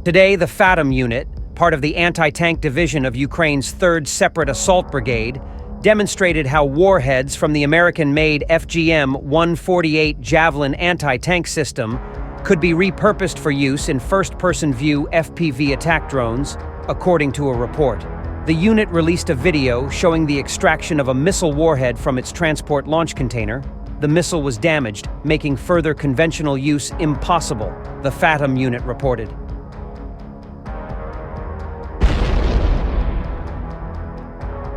Today, the Fatum unit, part of the anti-tank division of Ukraine's 3rd Separate Assault Brigade, demonstrated how warheads from the American-made FGM-148 Javelin anti-tank system could be repurposed for use in first-person view FPV attack drones, according to a report. The unit released a video showing the extraction of a missile warhead from its transport launch container. The missile was damaged, making further conventional use impossible, the Fatum unit reported.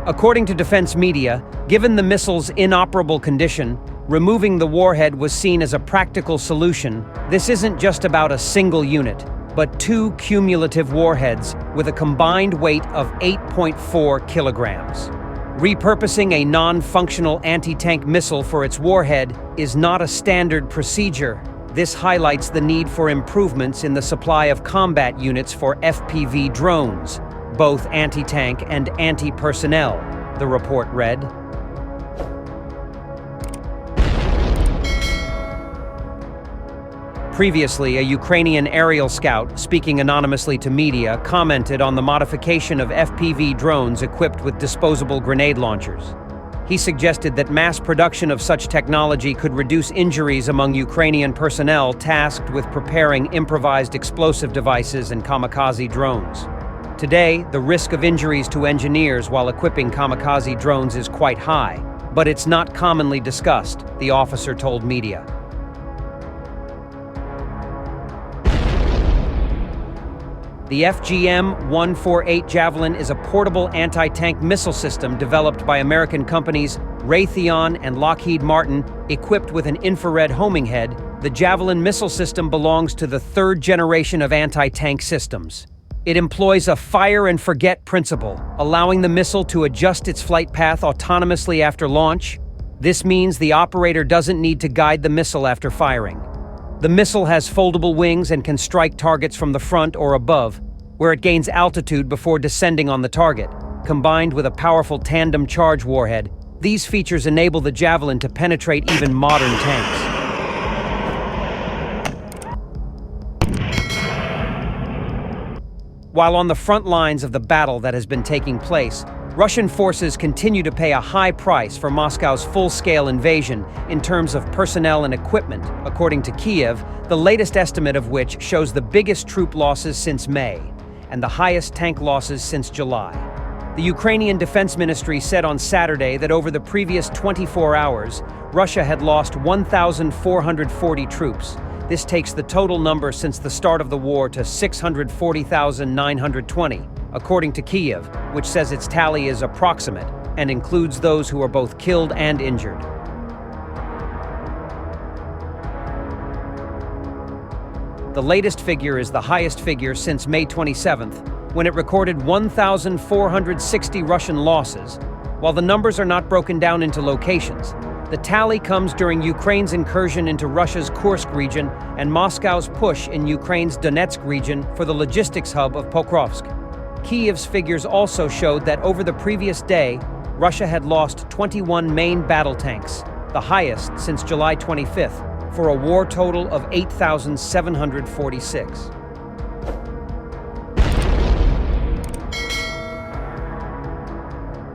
According to defense media, given the missile's inoperable condition, removing the warhead was seen as a practical solution. This isn't just about a single unit, but 2 cumulative warheads with a combined weight of 8.4 kilograms. Repurposing a non-functional anti-tank missile for its warhead is not a standard procedure. This highlights the need for improvements in the supply of combat units for FPV drones, both anti-tank and anti-personnel, the report read. Previously, a Ukrainian aerial scout, speaking anonymously to media, commented on the modification of FPV drones equipped with disposable grenade launchers. He suggested that mass production of such technology could reduce injuries among Ukrainian personnel tasked with preparing improvised explosive devices and kamikaze drones. Today, the risk of injuries to engineers while equipping kamikaze drones is quite high, but it's not commonly discussed, the officer told media. The FGM-148 Javelin is a portable anti-tank missile system developed by American companies Raytheon and Lockheed Martin, equipped with an infrared homing head. The Javelin missile system belongs to the 3rd generation of anti-tank systems. It employs a fire-and-forget principle, allowing the missile to adjust its flight path autonomously after launch. This means the operator doesn't need to guide the missile after firing. The missile has foldable wings and can strike targets from the front or above, where it gains altitude before descending on the target. Combined with a powerful tandem charge warhead, these features enable the Javelin to penetrate even modern tanks. While on the front lines of the battle that has been taking place, Russian forces continue to pay a high price for Moscow's full-scale invasion in terms of personnel and equipment, according to Kiev, the latest estimate of which shows the biggest troop losses since May and the highest tank losses since July. The Ukrainian Defense Ministry said on Saturday that over the previous 24 hours, Russia had lost 1,440 troops. This takes the total number since the start of the war to 640,920. According to Kiev, which says its tally is approximate and includes those who are both killed and injured. The latest figure is the highest figure since May 27th, when it recorded 1,460 Russian losses. While the numbers are not broken down into locations, the tally comes during Ukraine's incursion into Russia's Kursk region and Moscow's push in Ukraine's Donetsk region for the logistics hub of Pokrovsk. Kiev's figures also showed that over the previous day, Russia had lost 21 main battle tanks, the highest since July 25th, for a war total of 8,746.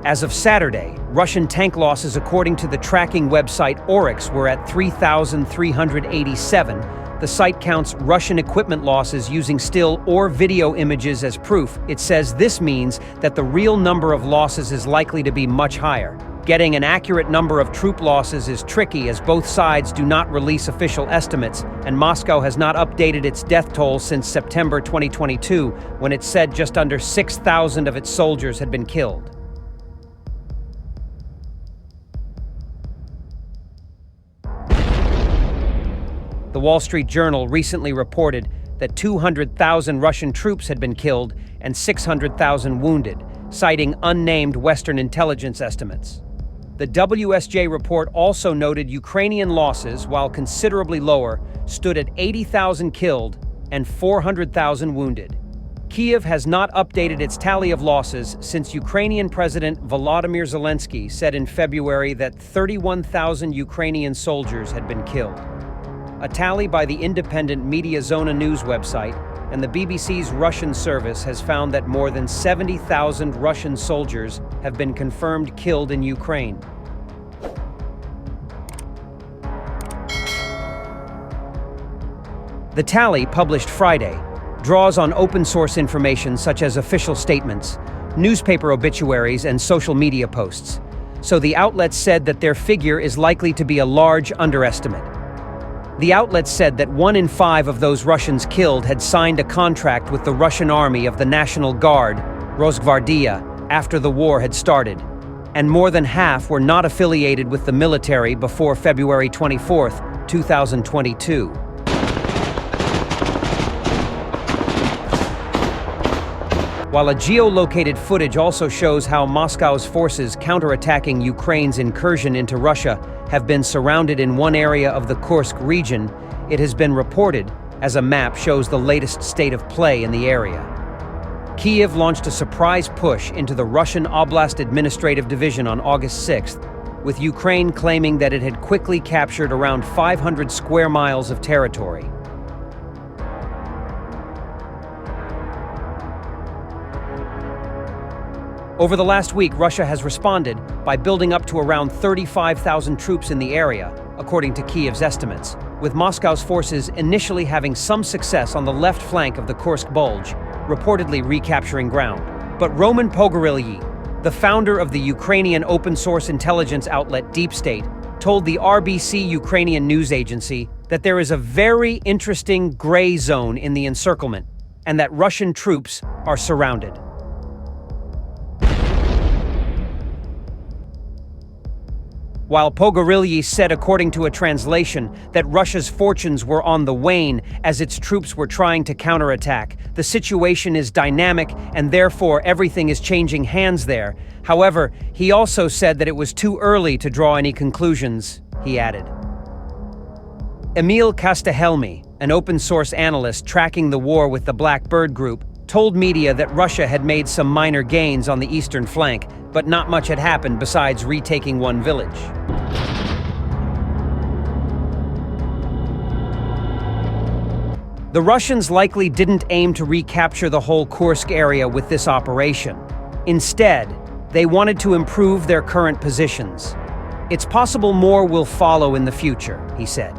As of Saturday, Russian tank losses according to the tracking website Oryx were at 3,387. The site counts Russian equipment losses using still or video images as proof. It says this means that the real number of losses is likely to be much higher. Getting an accurate number of troop losses is tricky as both sides do not release official estimates, and Moscow has not updated its death toll since September 2022, when it said just under 6,000 of its soldiers had been killed. The Wall Street Journal recently reported that 200,000 Russian troops had been killed and 600,000 wounded, citing unnamed Western intelligence estimates. The WSJ report also noted Ukrainian losses, while considerably lower, stood at 80,000 killed and 400,000 wounded. Kiev has not updated its tally of losses since Ukrainian President Volodymyr Zelensky said in February that 31,000 Ukrainian soldiers had been killed. A tally by the independent Media Zona news website and the BBC's Russian service has found that more than 70,000 Russian soldiers have been confirmed killed in Ukraine. The tally, published Friday, draws on open-source information such as official statements, newspaper obituaries, and social media posts. So the outlets said that their figure is likely to be a large underestimate. The outlets said that 1 in 5 of those Russians killed had signed a contract with the Russian Army of the National Guard, Rosgvardia, after the war had started, and more than half were not affiliated with the military before February 24, 2022. While a geolocated footage also shows how Moscow's forces counterattacking Ukraine's incursion into Russia have been surrounded in one area of the Kursk region, it has been reported, as a map shows the latest state of play in the area. Kyiv launched a surprise push into the Russian Oblast Administrative Division on August 6th, with Ukraine claiming that it had quickly captured around 500 square miles of territory. Over the last week, Russia has responded by building up to around 35,000 troops in the area, according to Kyiv's estimates, with Moscow's forces initially having some success on the left flank of the Kursk Bulge, reportedly recapturing ground. But Roman Pogorilyi, the founder of the Ukrainian open-source intelligence outlet Deep State, told the RBC Ukrainian news agency that there is a very interesting gray zone in the encirclement, and that Russian troops are surrounded. While Pogorilyi said, according to a translation, that Russia's fortunes were on the wane as its troops were trying to counterattack, the situation is dynamic and therefore everything is changing hands there. However, he also said that it was too early to draw any conclusions, he added. Emil Castahelmi, an open-source analyst tracking the war with the Black Bird Group, told media that Russia had made some minor gains on the eastern flank, but not much had happened besides retaking one village. The Russians likely didn't aim to recapture the whole Kursk area with this operation. Instead, they wanted to improve their current positions. It's possible more will follow in the future, he said.